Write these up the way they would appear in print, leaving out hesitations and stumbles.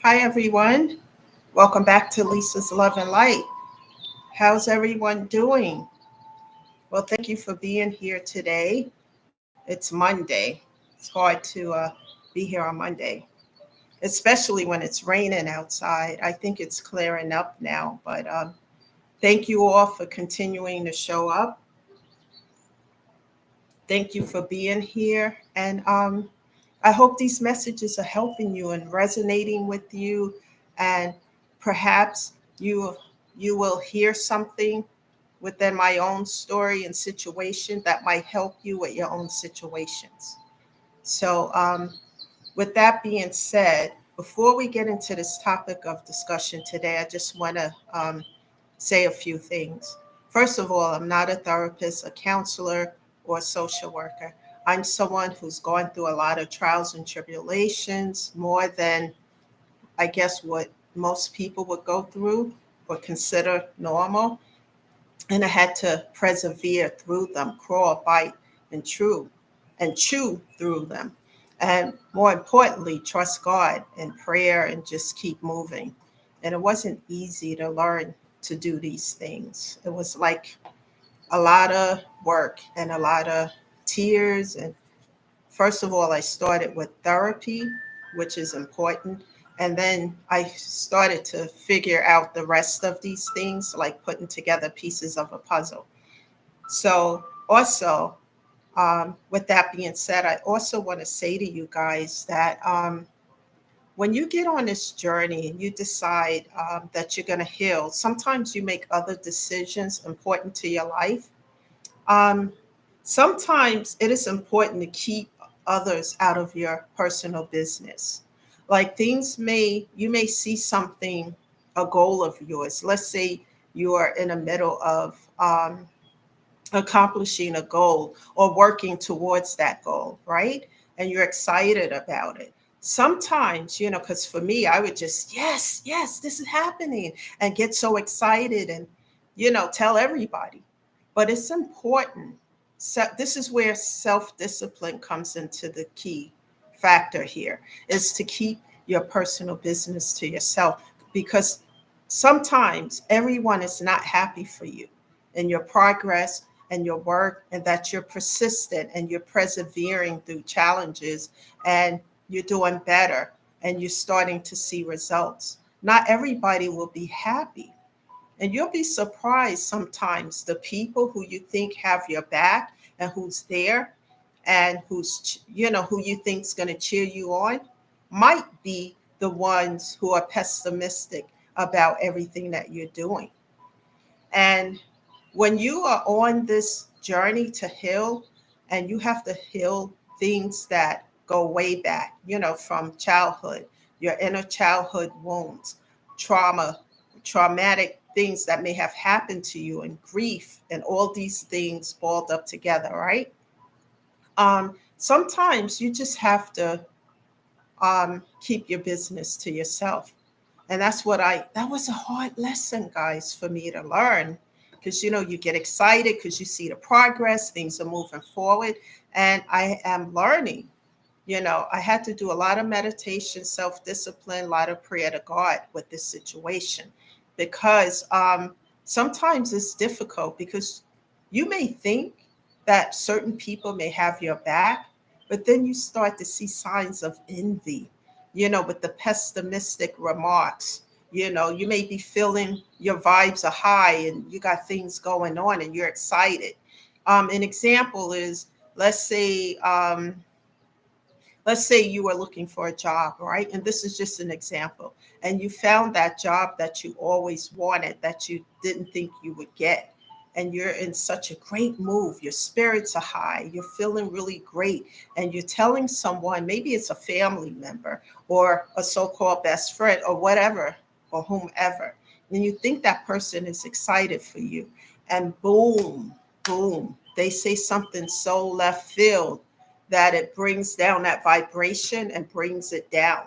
Hi, everyone. Welcome back to Lisa's Love and Light. How's everyone doing? Well, thank you for being here today. It's Monday. It's hard to be here on Monday, especially when it's raining outside. I think it's clearing up now, but thank you all for continuing to show up. Thank you for being here. And I hope these messages are helping you and resonating with you. And perhaps you you will hear something within my own story and situation that might help you with your own situations. So, with that being said, before we get into this topic of discussion today, I just want to say a few things. First of all, I'm not a therapist, a counselor, or a social worker. I'm someone who's going through a lot of trials and tribulations, more than I guess what most people would go through or consider normal. And I had to persevere through them, crawl, bite, and chew through them. And more importantly, trust God in prayer and just keep moving. And it wasn't easy to learn to do these things. It was like a lot of work and a lot of tears. And first of all, I started with therapy, which is important. And then I started to figure out the rest of these things, like putting together pieces of a puzzle. So, also, with that being said, I also want to say to you guys that when you get on this journey and you decide that you're going to heal, sometimes you make other decisions important to your life. Um, Sometimes it is important to keep others out of your personal business. Like you may see something, a goal of yours. Let's say you are in the middle of accomplishing a goal or working towards that goal, right? And you're excited about it. Sometimes, because for me, I would just, yes, yes, this is happening and get so excited and, tell everybody. But it's important. So this is where self-discipline comes into the key factor here is to keep your personal business to yourself because sometimes everyone is not happy for you in your progress and your work and that you're persistent and you're persevering through challenges and you're doing better and you're starting to see results. Not everybody will be happy. And you'll be surprised sometimes the people who you think have your back and who's there and who you think's going to cheer you on might be the ones who are pessimistic about everything that you're doing. And when you are on this journey to heal, and you have to heal things that go way back, from childhood, your inner childhood wounds, trauma, traumatic things that may have happened to you, and grief, and all these things balled up together, right? Sometimes you just have to keep your business to yourself. And that was a hard lesson, guys, for me to learn. Because, you get excited because you see the progress, things are moving forward. And I am learning. I had to do a lot of meditation, self discipline, a lot of prayer to God with this situation because sometimes it's difficult because you may think that certain people may have your back, but then you start to see signs of envy, with the pessimistic remarks. You may be feeling your vibes are high and you got things going on and you're excited. An example is, let's say, let's say you are looking for a job, right? And this is just an example. And you found that job that you always wanted, that you didn't think you would get. And you're in such a great move. Your spirits are high. You're feeling really great. And you're telling someone, maybe it's a family member or a so called best friend or whatever, or whomever. And you think that person is excited for you. And boom, boom, they say something so left field that it brings down that vibration and brings it down.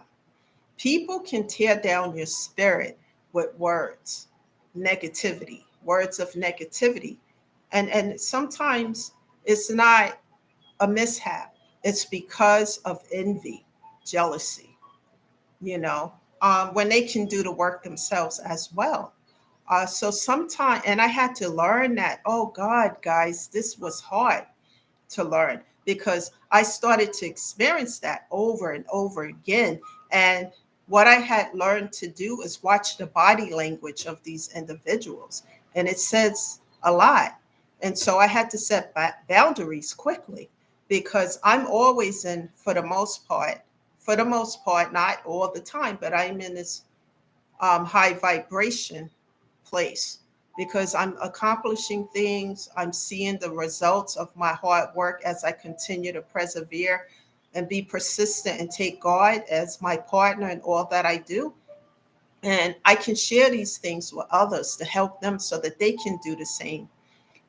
People can tear down your spirit with words of negativity. And sometimes it's not a mishap. It's because of envy, jealousy, you know. when they can do the work themselves as well. So sometimes, and I had to learn that, oh God, guys, this was hard to learn because I started to experience that over and over again. And what I had learned to do is watch the body language of these individuals. And it says a lot. And so I had to set boundaries quickly because I'm always in, for the most part, not all the time, but I'm in this high vibration place because I'm accomplishing things. I'm seeing the results of my hard work as I continue to persevere and be persistent and take God as my partner in all that I do. And I can share these things with others to help them so that they can do the same.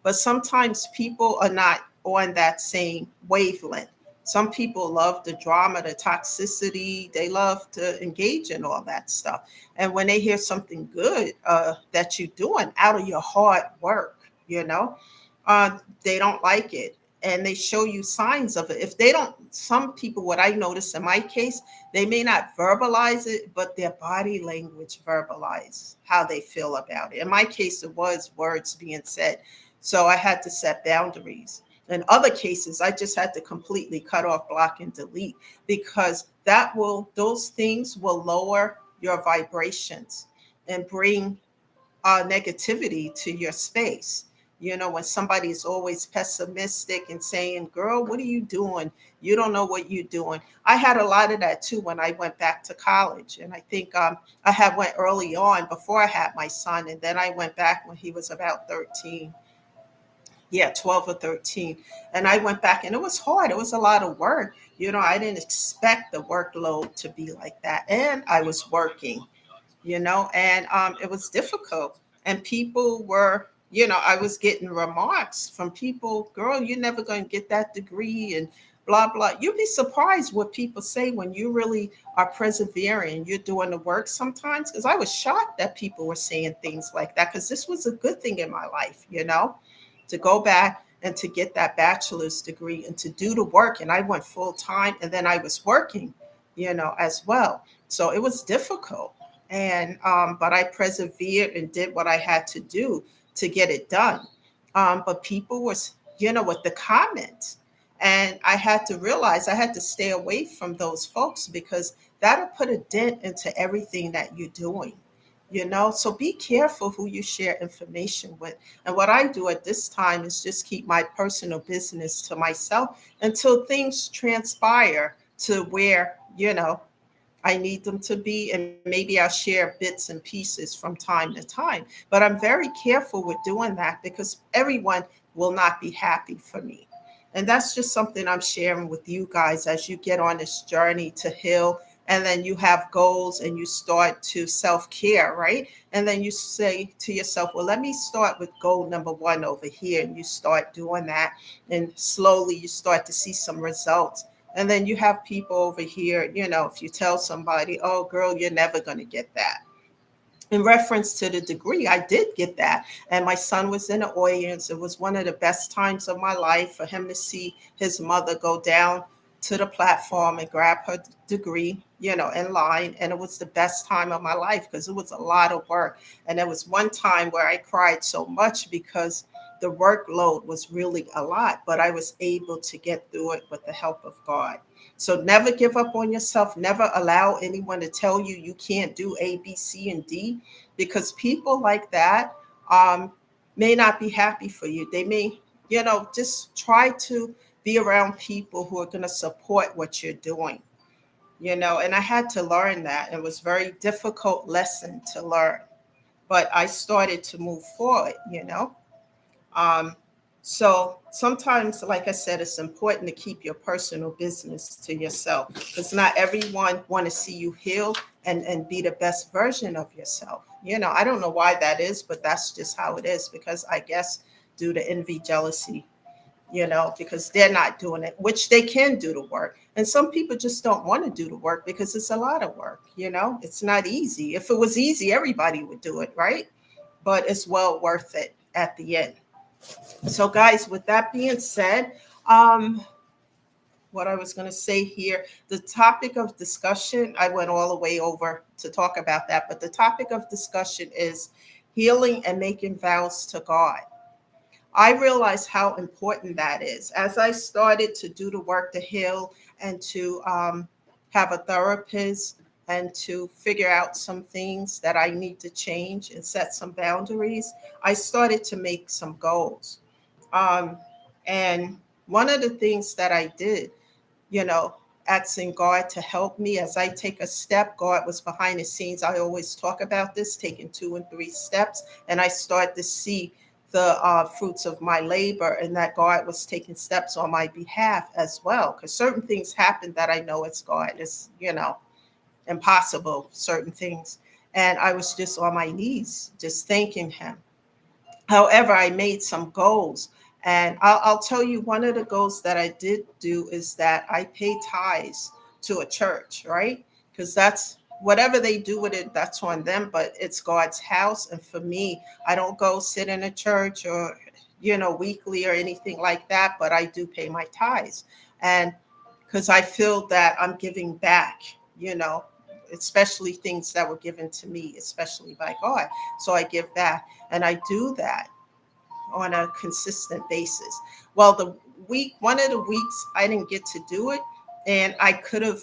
But sometimes people are not on that same wavelength. Some people love the drama, the toxicity. They love to engage in all that stuff. And when they hear something good that you're doing out of your hard work, you know, they don't like it. And they show you signs of it. If they don't, some people, what I noticed in my case, they may not verbalize it, but their body language verbalize how they feel about it. In my case, it was words being said. So I had to set boundaries. In other cases, I just had to completely cut off, block, and delete because those things will lower your vibrations and bring negativity to your space. You know, when somebody is always pessimistic and saying, girl, what are you doing? You don't know what you're doing. I had a lot of that too when I went back to college. And I think I had went early on before I had my son. And then I went back when he was about 13. Yeah, 12 or 13. And I went back and it was hard. It was a lot of work. You know, I didn't expect the workload to be like that. And I was working, and it was difficult. And people were, I was getting remarks from people, girl, you're never going to get that degree and blah, blah. You'd be surprised what people say when you really are persevering, you're doing the work sometimes. Because I was shocked that people were saying things like that because this was a good thing in my life, to go back and to get that bachelor's degree and to do the work. And I went full time and then I was working, as well. So it was difficult. And but I persevered and did what I had to do to get it done. But people was, with the comments. And I had to realize I had to stay away from those folks because that'll put a dent into everything that you're doing. So be careful who you share information with. And what I do at this time is just keep my personal business to myself until things transpire to where, I need them to be. And maybe I'll share bits and pieces from time to time. But I'm very careful with doing that because everyone will not be happy for me. And that's just something I'm sharing with you guys as you get on this journey to heal. And then you have goals and you start to self care, right? And then you say to yourself, well, let me start with goal number one over here. And you start doing that. And slowly you start to see some results. And then you have people over here, if you tell somebody, oh, girl, you're never going to get that. In reference to the degree, I did get that. And my son was in the audience. It was one of the best times of my life for him to see his mother go down to the platform and grab her degree, in line. And it was the best time of my life because it was a lot of work. And there was one time where I cried so much because the workload was really a lot, but I was able to get through it with the help of God. So never give up on yourself. Never allow anyone to tell you you can't do A, B, C, and D, because people like that um, may not be happy for you. They may, just try to be around people who are going to support what you're doing, and I had to learn that. It was a very difficult lesson to learn, but I started to move forward. Um, so sometimes, like I said, it's important to keep your personal business to yourself because not everyone want to see you heal and be the best version of yourself. I don't know why that is, but that's just how it is because I guess due to envy, jealousy, because they're not doing it, which they can do the work. And some people just don't want to do the work because it's a lot of work. It's not easy. If it was easy, everybody would do it, right? But it's well worth it at the end. So, guys, with that being said, um, what I was going to say here. The topic of discussion, I went all the way over to talk about that, but the topic of discussion is healing and making vows to God. I realized how important that is. As I started to do the work to heal and to have a therapist and to figure out some things that I need to change and set some boundaries, I started to make some goals. Um, and one of the things that I did, you know, asking God to help me as I take a step. God was behind the scenes. I always talk about this, taking 2 and 3 steps, and I start to see the fruits of my labor, and that God was taking steps on my behalf as well. Because certain things happen that I know it's God. It's, impossible, certain things. And I was just on my knees, just thanking Him. However, I made some goals. And I'll tell you, one of the goals that I did do is that I pay tithes to a church, right? Because that's whatever they do with it, that's on them, but it's God's house. And for me, I don't go sit in a church or, weekly or anything like that, but I do pay my tithes. And because I feel that I'm giving back, you know, especially things that were given to me, especially by God. So I give back. And I do that on a consistent basis. Well, one of the weeks I didn't get to do it, and I could have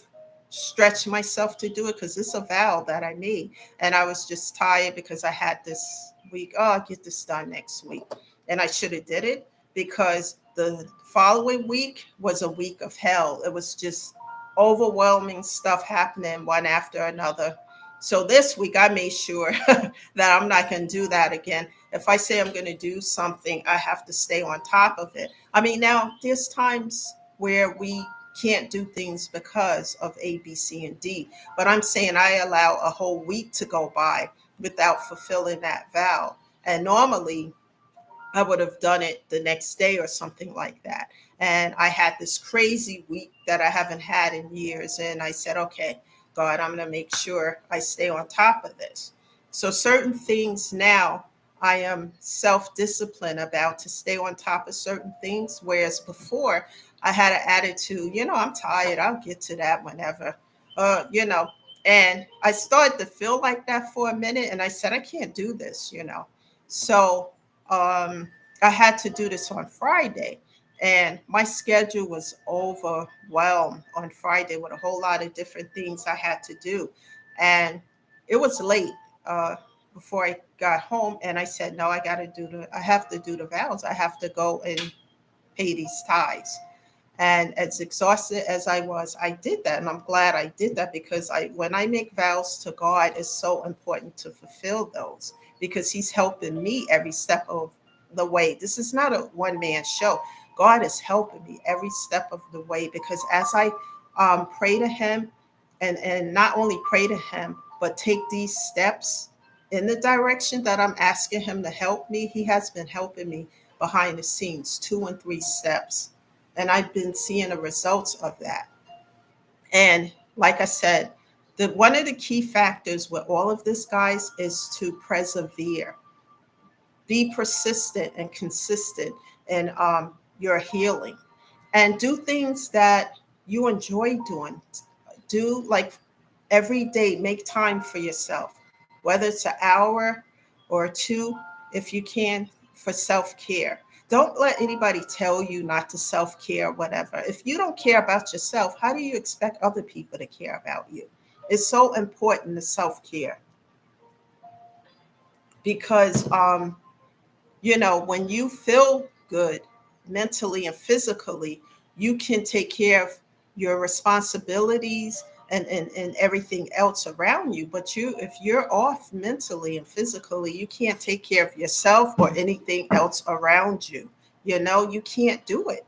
stretched myself to do it because it's a vow that I made. And I was just tired because I had this week, oh, I'll get this done next week. And I should have did it because the following week was a week of hell. It was just overwhelming stuff happening one after another. So this week I made sure that I'm not going to do that again. If I say I'm going to do something, I have to stay on top of it. I mean, now there's times where we can't do things because of A, B, C, and D. But I'm saying I allow a whole week to go by without fulfilling that vow. And normally I would have done it the next day or something like that. And I had this crazy week that I haven't had in years. And I said, okay, God, I'm going to make sure I stay on top of this. So, certain things now I am self disciplined about to stay on top of certain things. Whereas before I had an attitude, I'm tired. I'll get to that whenever, uh, you know. And I started to feel like that for a minute. And I said, I can't do this. So, um, I had to do this on Friday, and my schedule was overwhelmed on Friday with a whole lot of different things I had to do, and it was late uh, before I got home, and I said, "No, I have to do the vows. I have to go and pay these tithes." And as exhausted as I was, I did that. And I'm glad I did that because when I make vows to God, it's so important to fulfill those because He's helping me every step of the way. This is not a one man show. God is helping me every step of the way because as I pray to Him and not only pray to Him, but take these steps in the direction that I'm asking Him to help me, He has been helping me behind the scenes, 2 and 3 steps, and I've been seeing the results of that. And like I said, the one of the key factors with all of this, guys, is to persevere, be persistent and consistent in your healing, and do things that you enjoy doing. Do like every day, make time for yourself, whether it's an hour or two, if you can, for self care. Don't let anybody tell you not to self care, whatever. If you don't care about yourself, how do you expect other people to care about you? It's so important to self care because when you feel good mentally and physically, you can take care of your responsibilities and everything else around you. But if you're off mentally and physically, you can't take care of yourself or anything else around you. You can't do it.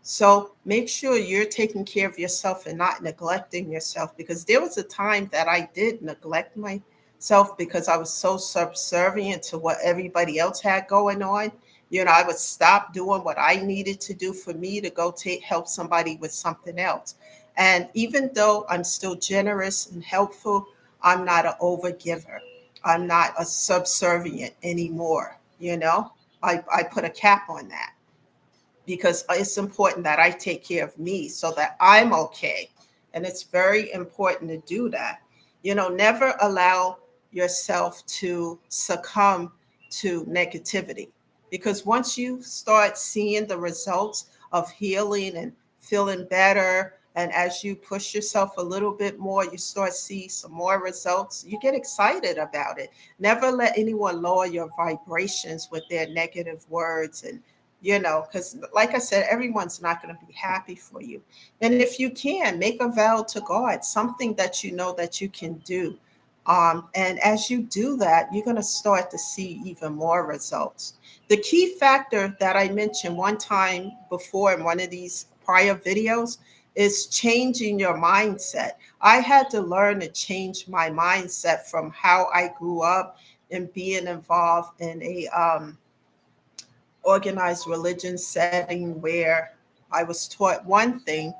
So make sure you're taking care of yourself and not neglecting yourself because there was a time that I did neglect myself because I was so subservient to what everybody else had going on. I would stop doing what I needed to do for me to go help somebody with something else. And even though I'm still generous and helpful, I'm not an overgiver. I'm not a subservient anymore. I put a cap on that because it's important that I take care of me so that I'm okay. And it's very important to do that. Never allow yourself to succumb to negativity, because once you start seeing the results of healing and feeling better, and as you push yourself a little bit more, you start see some more results, you get excited about it. Never let anyone lower your vibrations with their negative words. And because like I said, everyone's not going to be happy for you. And if you can, make a vow to God, something that you know that you can do. And as you do that, you're going to start to see even more results. The key factor that I mentioned one time before in one of these prior videos is changing your mindset. I had to learn to change my mindset from how I grew up and being involved in a organized religion setting where I was taught one thing,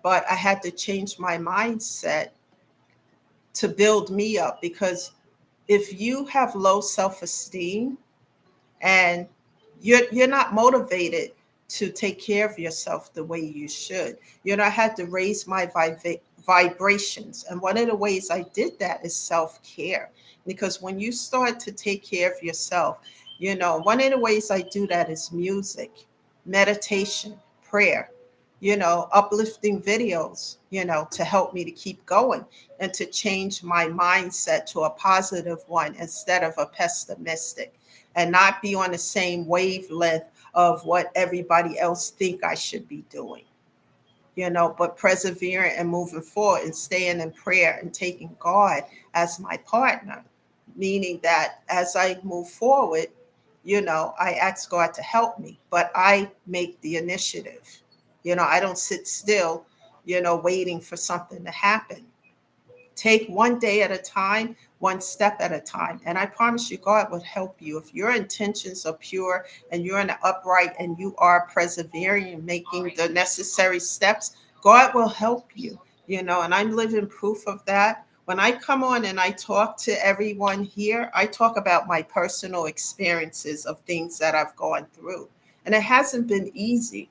but I had to change my mindset to build me up. Because if you have low self-esteem and you're not motivated to take care of yourself the way you should. I had to raise my vibrations, and one of the ways I did that is self-care. Because when you start to take care of yourself, one of the ways I do that is music, meditation, prayer, uplifting videos, to help me to keep going and to change my mindset to a positive one instead of a pessimistic, and not be on the same wavelength of what everybody else think I should be doing, but persevering and moving forward and staying in prayer and taking God as my partner, meaning that as I move forward, I ask God to help me, but I make the initiative. I don't sit still, waiting for something to happen. Take one day at a time, one step at a time. And I promise you, God will help you. If your intentions are pure and you're in the upright and you are persevering and making the necessary steps, God will help you, and I'm living proof of that. When I come on and I talk to everyone here, I talk about my personal experiences of things that I've gone through. And it hasn't been easy,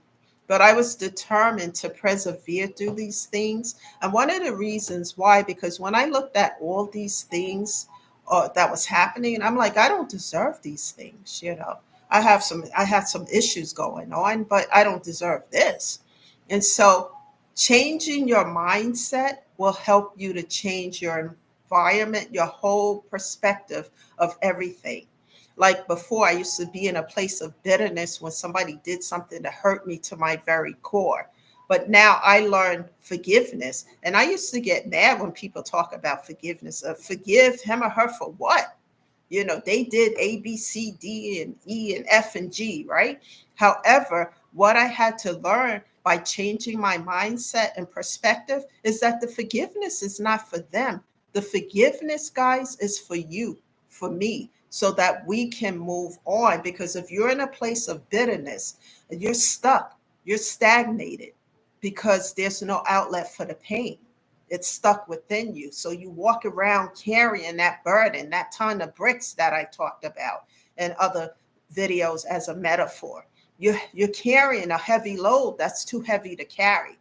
but I was determined to persevere through these things. And one of the reasons why, because when I looked at all these things that was happening, I'm like, I don't deserve these things. I have some issues going on, but I don't deserve this. And so changing your mindset will help you to change your environment, your whole perspective of everything. Like before, I used to be in a place of bitterness when somebody did something to hurt me to my very core. But now I learned forgiveness. And I used to get mad when people talk about forgiveness. Forgive him or her for what? They did A, B, C, D, and E, and F, and G, right? However, what I had to learn by changing my mindset and perspective is that the forgiveness is not for them. The forgiveness, guys, is for you, for me, so that we can move on. Because if you're in a place of bitterness and you're stuck, you're stagnated because there's no outlet for the pain. It's stuck within you. So you walk around carrying that burden, that ton of bricks that I talked about in other videos as a metaphor. You're carrying a heavy load that's too heavy to carry.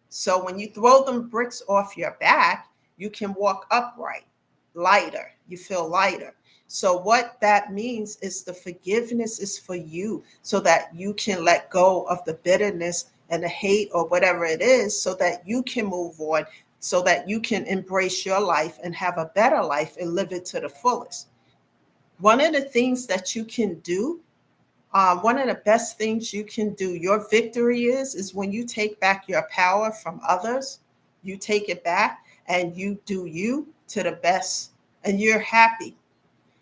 So when you throw them bricks off your back, you can walk upright, lighter. You feel lighter. So what that means is the forgiveness is for you so that you can let go of the bitterness and the hate or whatever it is, so that you can move on, so that you can embrace your life and have a better life and live it to the fullest. One of the things that you can do, one of the best things you can do, your victory is when you take back your power from others, you take it back and you do you to the best and you're happy.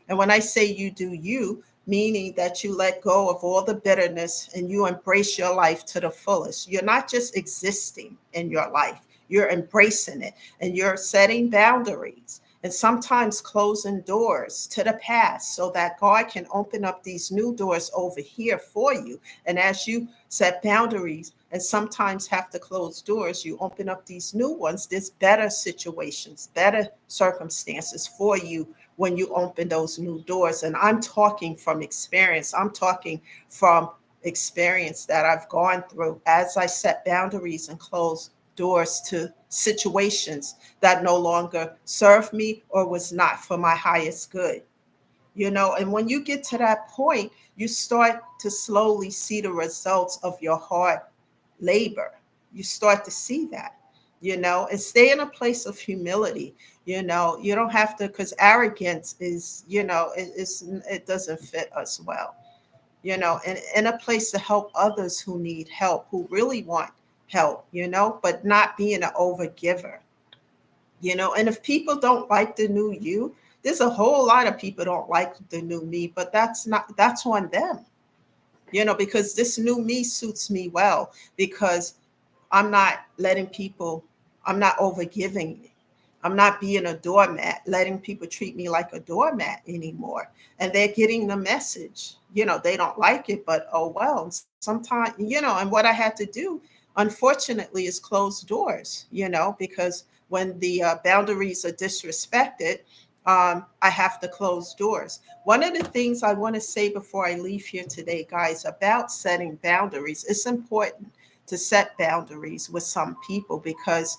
And when I say you do you, meaning that you let go of all the bitterness and you embrace your life to the fullest. You're not just existing in your life, you're embracing it and you're setting boundaries and sometimes closing doors to the past so that God can open up these new doors over here for you. And as you set boundaries and sometimes have to close doors, you open up these new ones. There's better situations, better circumstances for you when you open those new doors. And I'm talking from experience. I'm talking from experience that I've gone through as I set boundaries and close doors to situations that no longer serve me or was not for my highest good. And when you get to that point, you start to slowly see the results of your hard labor. You start to see that, and stay in a place of humility. You don't have to, because arrogance is, it doesn't fit us well, and in a place to help others who need help, who really want help, but not being an overgiver. And if people don't like the new you, there's a whole lot of people don't like the new me, but that's on them, because this new me suits me well, because I'm not letting people, I'm not overgiving. I'm not being a doormat, letting people treat me like a doormat anymore. And they're getting the message. They don't like it, but oh well. Sometimes, and what I had to do, unfortunately, is close doors, because when the boundaries are disrespected, I have to close doors. One of the things I want to say before I leave here today, guys, about setting boundaries, it's important to set boundaries with some people, because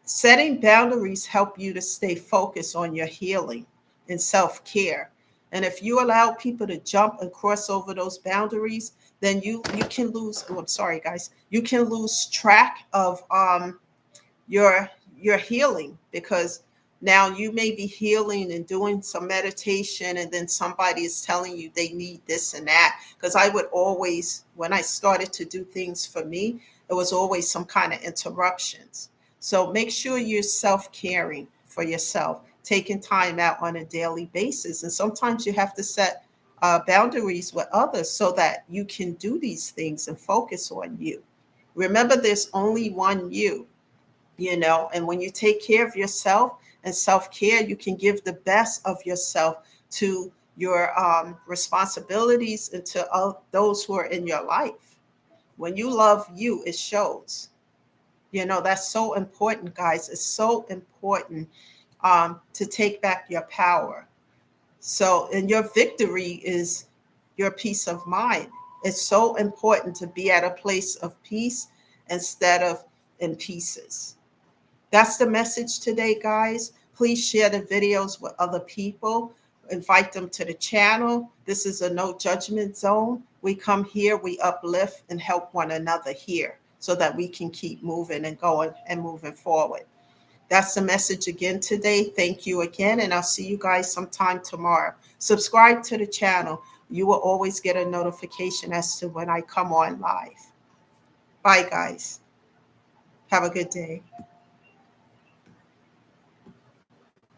setting boundaries help you to stay focused on your healing and self-care. And if you allow people to jump and cross over those boundaries, then you can lose. Oh, I'm sorry, guys. You can lose track of your your healing, because now you may be healing and doing some meditation, and then somebody is telling you they need this and that. Because I would always, when I started to do things for me, it was always some kind of interruptions. So make sure you're self-caring for yourself, taking time out on a daily basis. And sometimes you have to set boundaries with others so that you can do these things and focus on you. Remember, there's only one you, and when you take care of yourself and self-care, you can give the best of yourself to your responsibilities and to those who are in your life. When you love you, it shows. That's so important, guys. It's so important to take back your power. So, and your victory is your peace of mind. It's so important to be at a place of peace instead of in pieces. That's the message today, guys. Please share the videos with other people. Invite them to the channel. This is a no judgment zone. We come here, we uplift and help one another here so that we can keep moving and going and moving forward. That's the message again today. Thank you again, and I'll see you guys sometime tomorrow. Subscribe to the channel. You will always get a notification as to when I come on live. Bye, guys. Have a good day.